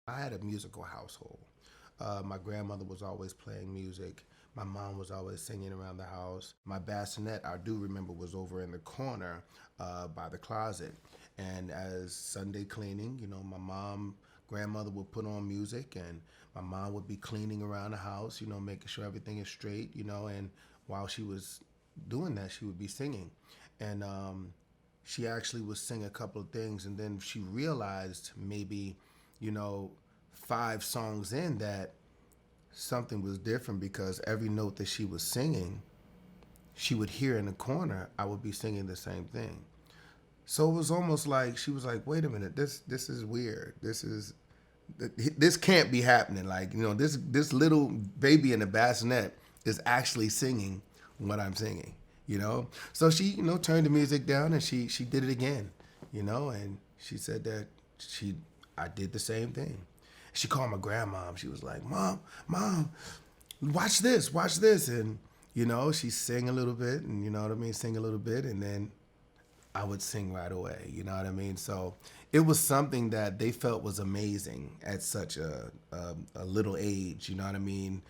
I had a musical household. My grandmother was always playing music. My mom was always singing around the house. My bassinet, I do remember, was over in the corner by the closet. And as Sunday cleaning, my grandmother would put on music, and my mom would be cleaning around the house, making sure everything is straight, and while she was doing that, she would be singing. And she actually would sing a couple of things, and then she realized maybe, you know, 5 songs in that something was different because every note that she was singing, she would hear in the corner, I would be singing the same thing. So it was almost like she was like, "Wait a minute, this is weird. This can't be happening. Like, this little baby in the bassinet is actually singing what I'm singing, So she, turned the music down and she did it again, and she said that I did the same thing. She called my grandma. She was like, Mom, watch this. And, she sang a little bit and, sing a little bit. And then I would sing right away. You know what I mean? So it was something that they felt was amazing at such a little age. You know what I mean?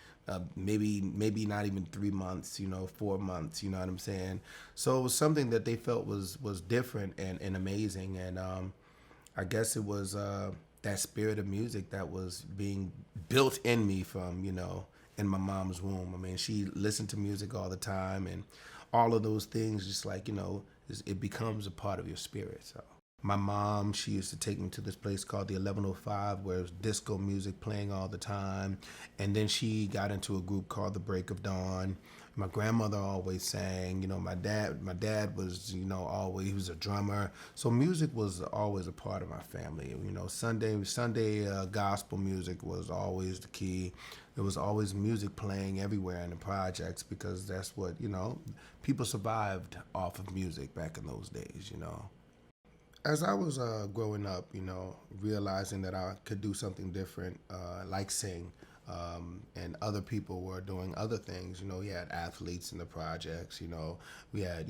Maybe not even 3 months. 4 months. You know what I'm saying? So it was something that they felt was different and amazing. And I guess it was that spirit of music that was being built in me from in my mom's womb. I mean, she listened to music all the time, and all of those things, just like it becomes a part of your spirit. So my mom, she used to take me to this place called the 1105, where it was disco music playing all the time. And then she got into a group called the Break of Dawn. My grandmother always sang. My dad was, always, he was a drummer. So music was always a part of my family. Sunday gospel music was always the key. There was always music playing everywhere in the projects because that's what, people survived off of music back in those days. As I was growing up, realizing that I could do something different, like sing, and other people were doing other things. We had athletes in the projects. We had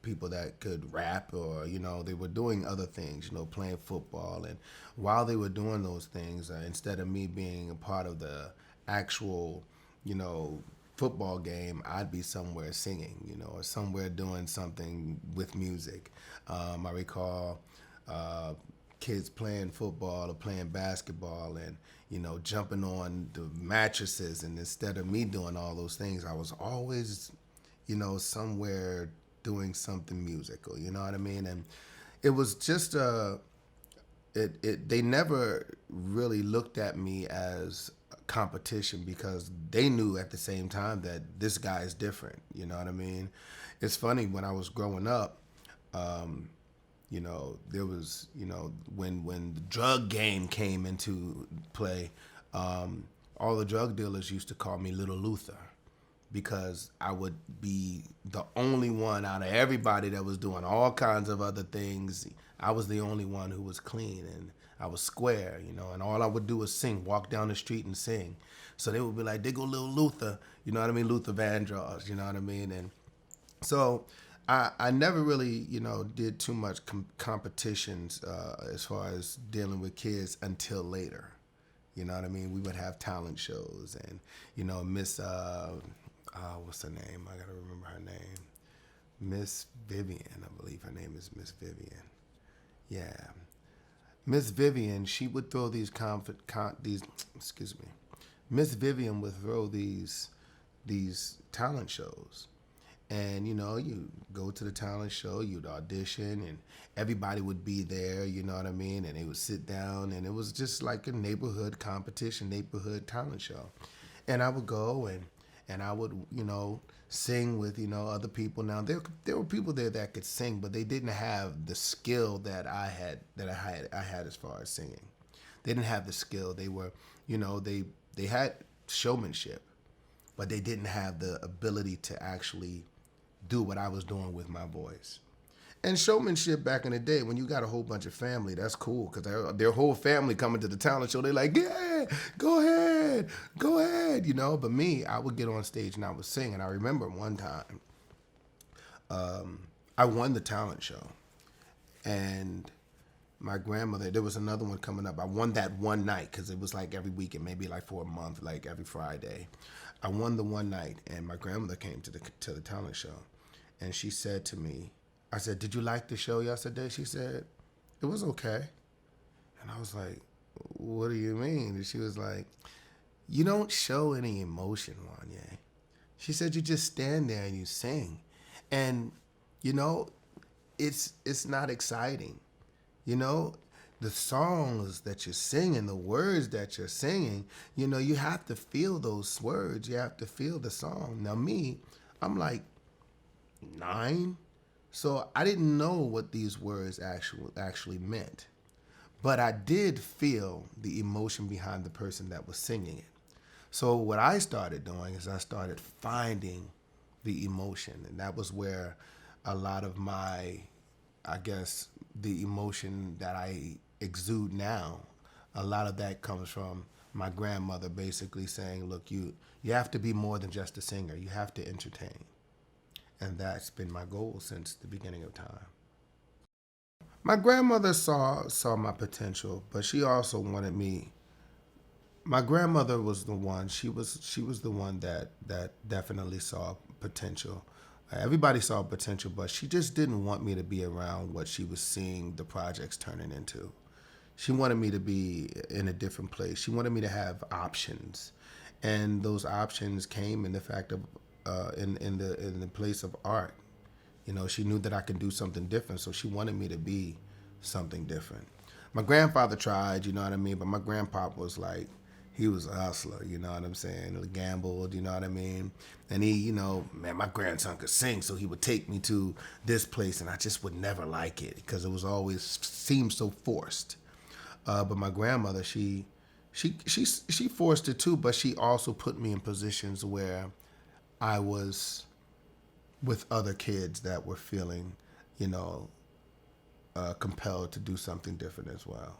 people that could rap, or they were doing other things. Playing football, and while they were doing those things, instead of me being a part of the actual, you know, football game, I'd be somewhere singing, or somewhere doing something with music. I recall uh, kids playing football or playing basketball and, jumping on the mattresses. And instead of me doing all those things, I was always, somewhere doing something musical, you know what I mean? And it was just they never really looked at me as a competition because they knew at the same time that this guy is different. You know what I mean? It's funny when I was growing up. Um, there was, when the drug game came into play, all the drug dealers used to call me Little Luther because I would be the only one out of everybody that was doing all kinds of other things. I was the only one who was clean and I was square, and all I would do was sing, walk down the street and sing. So they would be like, "They go Little Luther," you know what I mean? Luther Vandross, you know what I mean? And so I never really, did too much competitions as far as dealing with kids until later. You know what I mean? We would have talent shows, and Miss what's her name? I gotta remember her name. Miss Vivian, I believe her name is Miss Vivian. Yeah, Miss Vivian. She would throw these excuse me. Miss Vivian would throw these talent shows, and you go to the talent show, you'd audition, and everybody would be there, you know what I mean, and they would sit down, and it was just like a neighborhood competition, neighborhood talent show. And I would go, and I would sing with other people. Now there were people there that could sing, but they didn't have the skill that I had as far as singing. They didn't have the skill. They were, they had showmanship, but they didn't have the ability to actually do what I was doing with my voice. And showmanship back in the day, when you got a whole bunch of family, that's cool because their whole family coming to the talent show. They're like, "Yeah, go ahead," But me, I would get on stage and I would sing. And I remember one time, I won the talent show, and my grandmother, there was another one coming up. I won that one night because it was like every weekend, maybe like for a month, like every Friday. I won the one night, and my grandmother came to the talent show, and she said to me, I said, "Did you like the show yesterday?" She said, "It was okay." And I was like, "What do you mean?" And she was like, "You don't show any emotion, Wanya." She said, "You just stand there and you sing, and you know, it's not exciting. You know, the songs that you're singing, the words that you're singing, you have to feel those words. You have to feel the song." Now, me, I'm like 9, so I didn't know what these words actually meant. But I did feel the emotion behind the person that was singing it. So what I started doing is I started finding the emotion, and that was where a lot of my, I guess, the emotion that I exude now, a lot of that comes from my grandmother basically saying, "Look, you have to be more than just a singer. You have to entertain." And that's been my goal since the beginning of time. My grandmother saw my potential, but she also wanted me. My grandmother was the one. She was the one that definitely saw potential. Everybody saw potential, but she just didn't want me to be around what she was seeing the projects turning into. She wanted me to be in a different place. She wanted me to have options, and those options came in the fact of in the place of art. She knew that I could do something different, so she wanted me to be something different. My grandfather tried, you know what I mean, but my grandpa was like, he was a hustler, you know what I'm saying? He gambled, you know what I mean? And he, man, my grandson could sing, so he would take me to this place, and I just would never like it because it was always seemed so forced. But my grandmother, she forced it too, but she also put me in positions where I was with other kids that were feeling, you know, compelled to do something different as well.